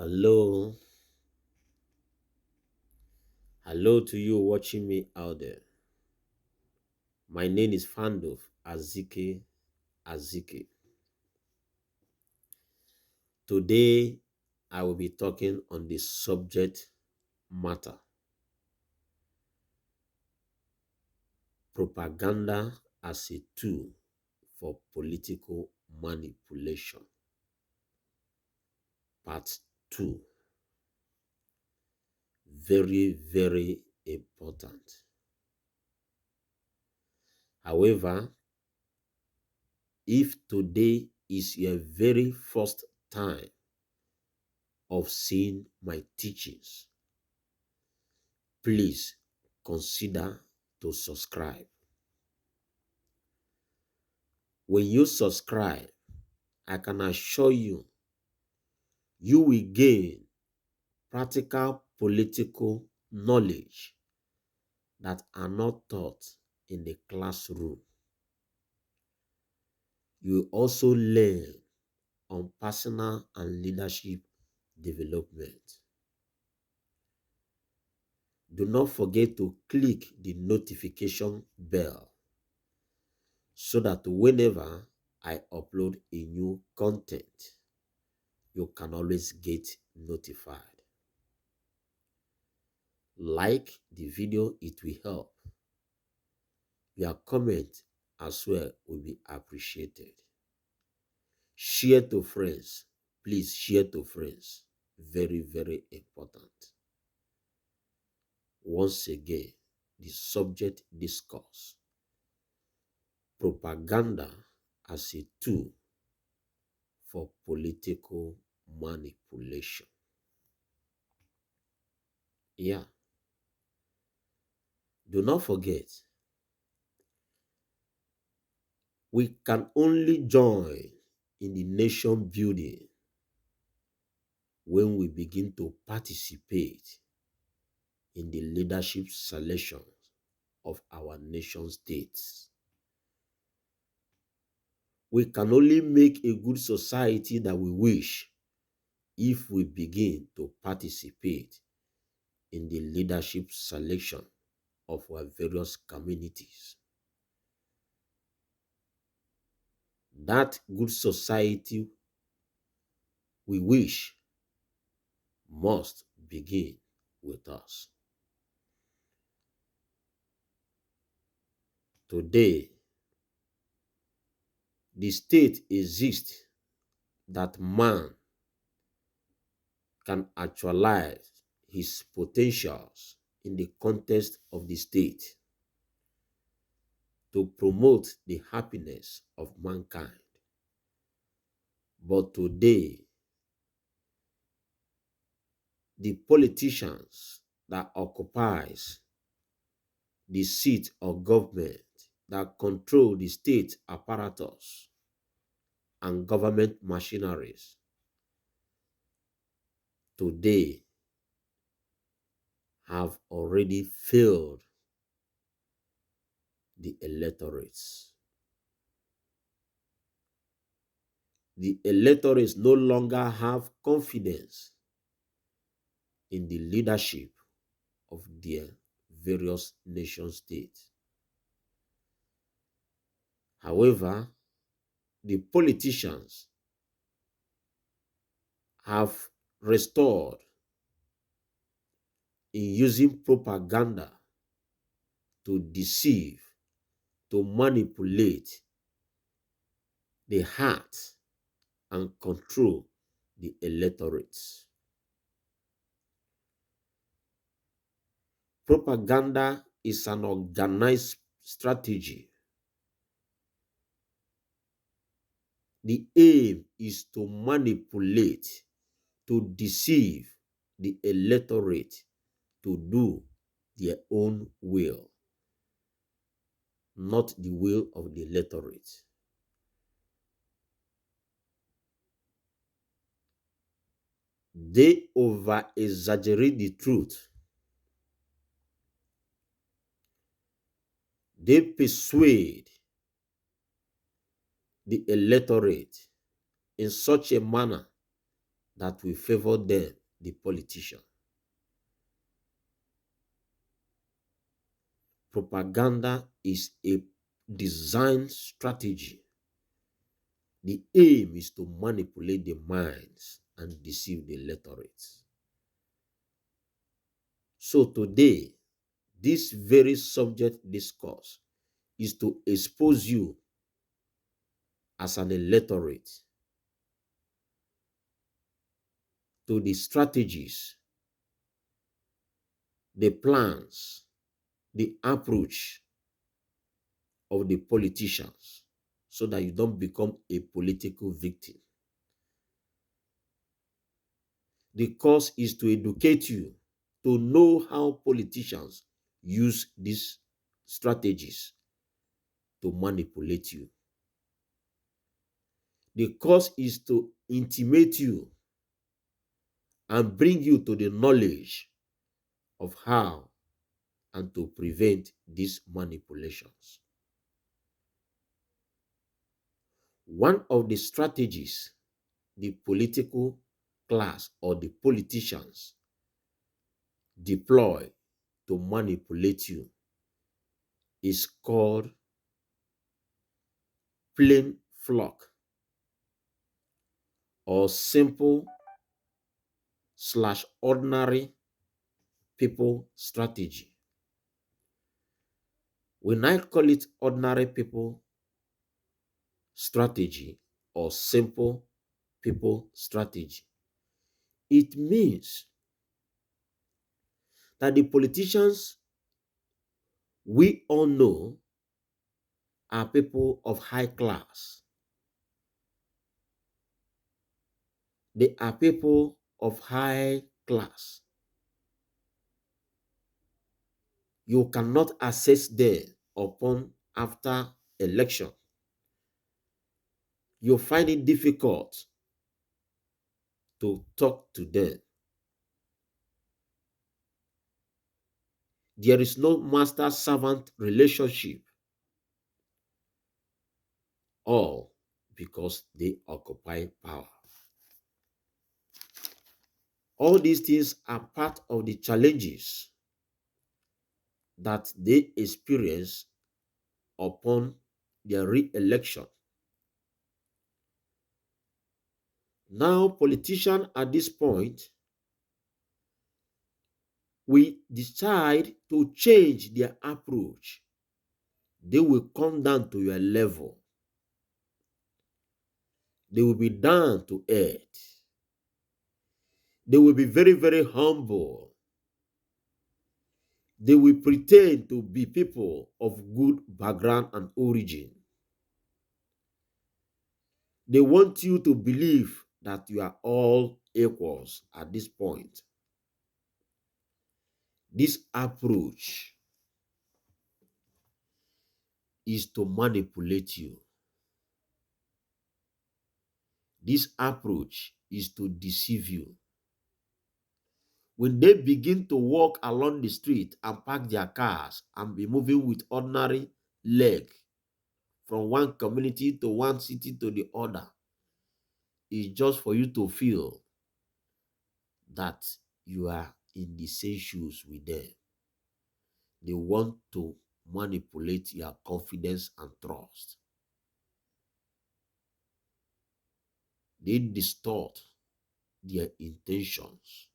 Hello, hello to you watching me out there. My name is Fandov Azike Azike. Today, I will be talking on the subject matter propaganda as a tool for political manipulation. Part 2. Very, very important. However, if today is your very first time of seeing my teachings, please consider to subscribe. When you subscribe, I can assure you, you will gain practical political knowledge that are not taught in the classroom. You will also learn on personal and leadership development. Do not forget to click the notification bell so that whenever I upload a new content, you can always get notified. Like the video, it will help. Your comment as well will be appreciated. Share to friends. Please share to friends. Very, very important. Once again, the subject discourse. Propaganda as a tool for political manipulation. Yeah. Do not forget, we can only join in the nation building when we begin to participate in the leadership selection of our nation states. We can only make a good society that we wish if we begin to participate in the leadership selection of our various communities. That good society we wish must begin with us. Today, the state exists that man can actualize his potentials in the context of the state to promote the happiness of mankind. But today, the politicians that occupies the seat of government, that control the state apparatus and government machineries, today have already failed the electorates. The electorates no longer have confidence in the leadership of their various nation states. However, the politicians have restored in using propaganda to deceive, to manipulate the heart and control the electorates. Propaganda is an organized strategy. The aim is to manipulate, to deceive the electorate to do their own will, not the will of the electorate. They over-exaggerate the truth. They persuade the electorate in such a manner that will favor them, the politician. Propaganda is a design strategy. The aim is to manipulate the minds and deceive the electorates. So today, this very subject discourse is to expose you as an electorate to the strategies, the plans, the approach of the politicians so that you don't become a political victim. The cause is to educate you to know how politicians use these strategies to manipulate you. The cause is to intimate you and bring you to the knowledge of how and to prevent these manipulations. One of the strategies the political class or the politicians deploy to manipulate you is called plain flock or simple / ordinary people strategy. When I call it ordinary people strategy or simple people strategy, it means that the politicians we all know are people of high class. They are people of high class. You cannot assess them upon after election. You find it difficult to talk to them. There is no master-servant relationship, all because they occupy power. All these things are part of the challenges that they experience upon their re-election. Now, politicians at this point will decide to change their approach. They will come down to your level. They will be down to earth. They will be very, very humble. They will pretend to be people of good background and origin. They want you to believe that you are all equals at this point. This approach is to manipulate you. This approach is to deceive you. When they begin to walk along the street and park their cars and be moving with ordinary leg from one community to one city to the other, it's just for you to feel that you are in the same shoes with them. They want to manipulate your confidence and trust. They distort their intentions.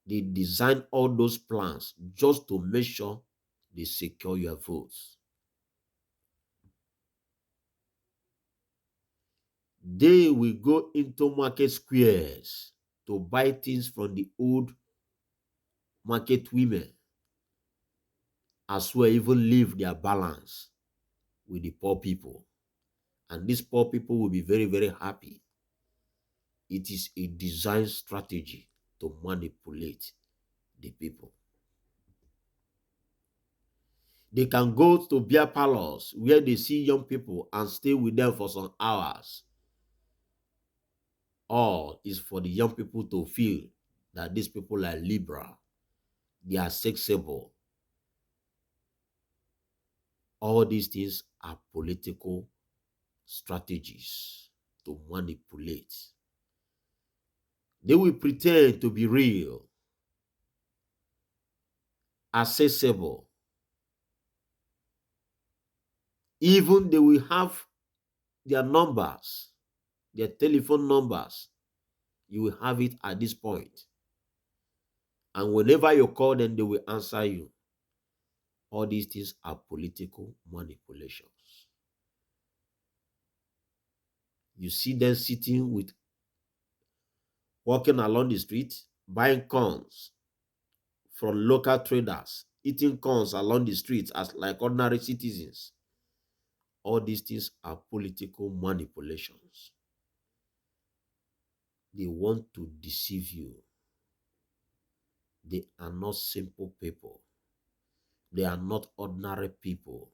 They design all those plans just to make sure they secure your votes. They will go into market squares to buy things from the old market women, as well even leave their balance with the poor people. And these poor people will be very, very happy. It is a design strategy to manipulate the people. They can go to beer parlors where they see young people and stay with them for some hours. All is for the young people to feel that these people are liberal. They are sexable. All these things are political strategies to manipulate. They will pretend to be real, accessible. Even they will have their numbers, their telephone numbers. You will have it at this point. And whenever you call them, they will answer you. All these things are political manipulations. You see them sitting with, walking along the street, buying corns from local traders, eating corns along the streets as like ordinary citizens. All these things are political manipulations. They want to deceive you. They are not simple people. They are not ordinary people.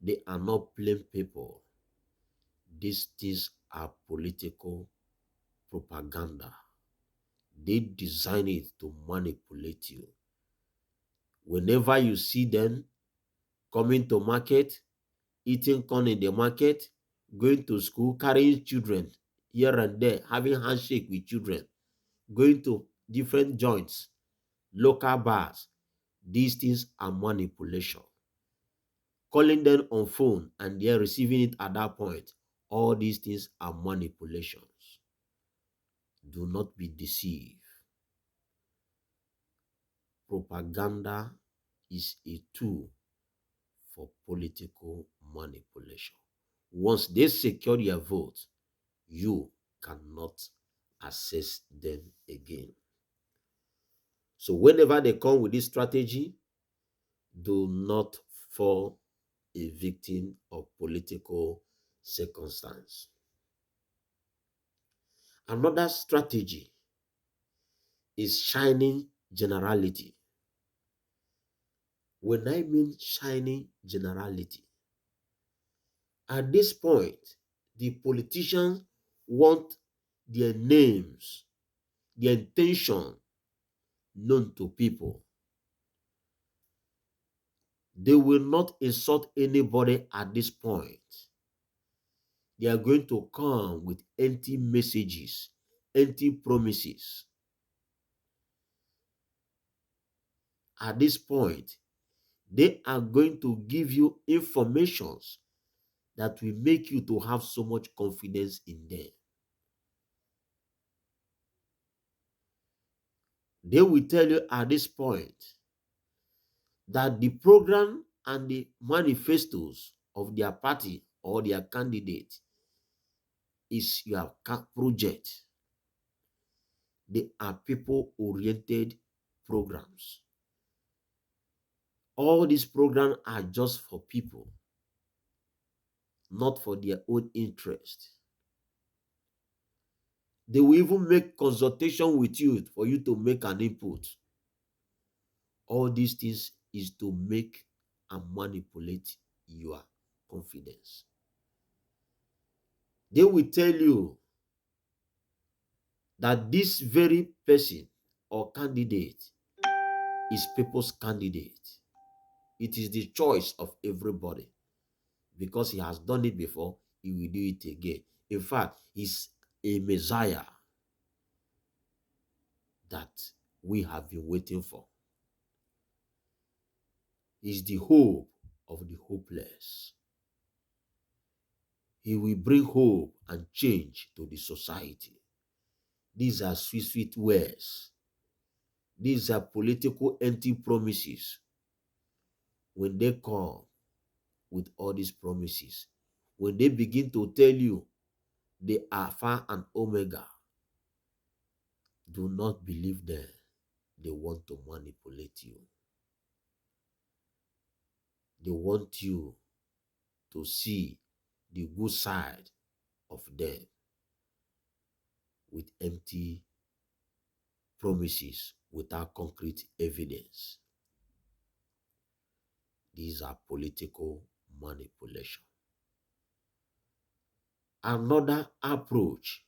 They are not plain people. These things are political propaganda. They design it to manipulate you. Whenever you see them coming to market, eating corn in the market, going to school, carrying children here and there, having handshake with children, going to different joints, local bars, these things are manipulation. Calling them on phone and they're receiving it at that point, all these things are manipulations. Do not be deceived. Propaganda is a tool for political manipulation. Once they secure your vote, you cannot access them again. So whenever they come with this strategy, do not fall a victim of political circumstance. Another strategy is shining generality. When I mean shining generality, at this point, the politicians want their names, their intention known to people. They will not insult anybody at this point. They are going to come with empty messages, empty promises. At this point, they are going to give you informations that will make you to have so much confidence in them. They will tell you at this point that the program and the manifestos of their party or their candidate is your project. They are people-oriented programs. All these programs are just for people, not for their own interest. They will even make consultation with you for you to make an input. All these things is to make and manipulate your confidence. They will tell you that this very person or candidate is people's candidate. It is the choice of everybody. Because he has done it before, he will do it again. In fact, he's a Messiah that we have been waiting for. He's the hope of the hopeless. He will bring hope and change to the society. These are sweet, sweet words. These are political empty promises. When they come with all these promises, when they begin to tell you the Alpha and Omega, do not believe them. They want to manipulate you. They want you to see the good side of them with empty promises without concrete evidence. These are political manipulation. Another approach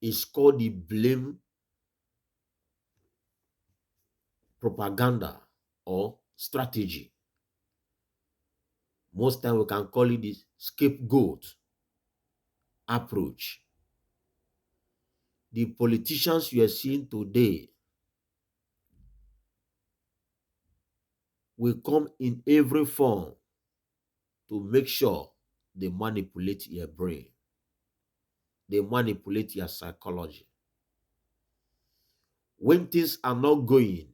is called the blame propaganda or strategy. Most time we can call it the scapegoat approach. The politicians you are seeing today will come in every form to make sure they manipulate your brain. They manipulate your psychology. When things are not going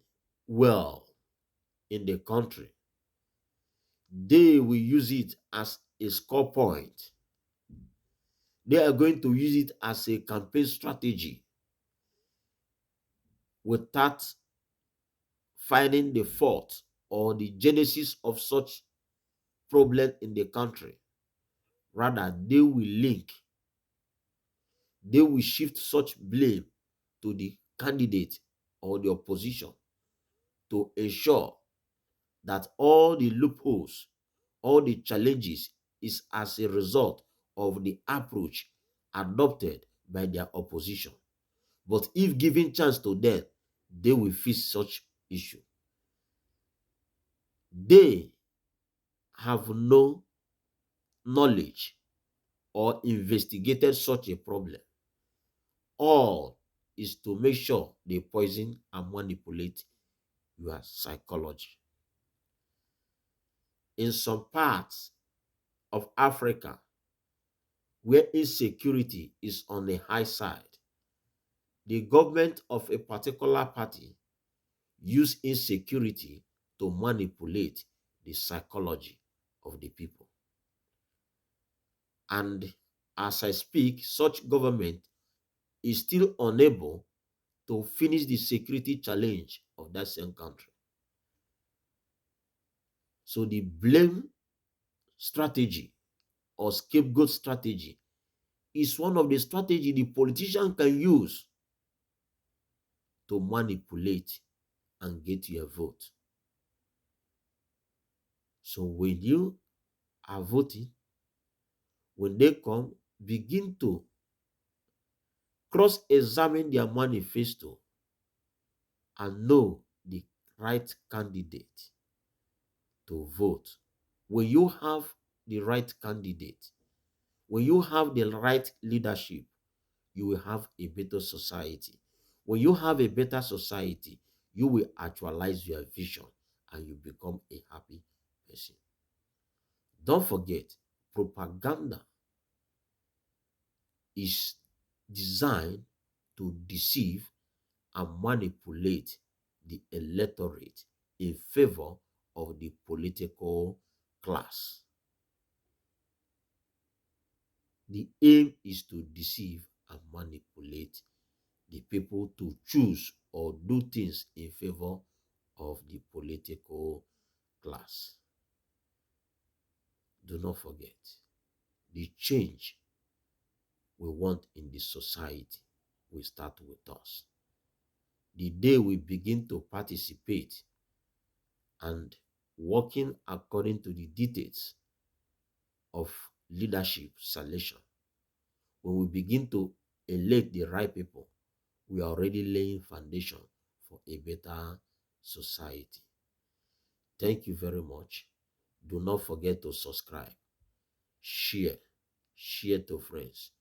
well in the country, they will use it as a score point. They are going to use it as a campaign strategy without finding the fault or the genesis of such problem in the country. Rather, they will shift such blame to the candidate or the opposition to ensure that all the loopholes, all the challenges is as a result of the approach adopted by their opposition. But if given chance to them, they will face such issue. They have no knowledge or investigated such a problem. All is to make sure they poison and manipulate your psychology. In some parts of Africa, where insecurity is on the high side, the government of a particular party use insecurity to manipulate the psychology of the people. And as I speak, such government is still unable to finish the security challenge of that same country. So the blame strategy or scapegoat strategy is one of the strategies the politician can use to manipulate and get your vote. So when you are voting, when they come, begin to cross-examine their manifesto and know the right candidate to vote. When you have the right candidate, when you have the right leadership, you will have a better society. When you have a better society, you will actualize your vision and you become a happy person. Don't forget, propaganda is designed to deceive and manipulate the electorate in favor of the political class. The aim is to deceive and manipulate the people to choose or do things in favor of the political class. Do not forget, the change we want in the society will start with us. The day we begin to participate and working according to the dictates of leadership selection, when we begin to elect the right people, we are already laying foundation for a better society. Thank you very much. Do not forget to subscribe, share to friends.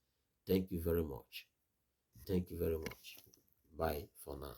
Thank you very much. Thank you very much. Bye for now.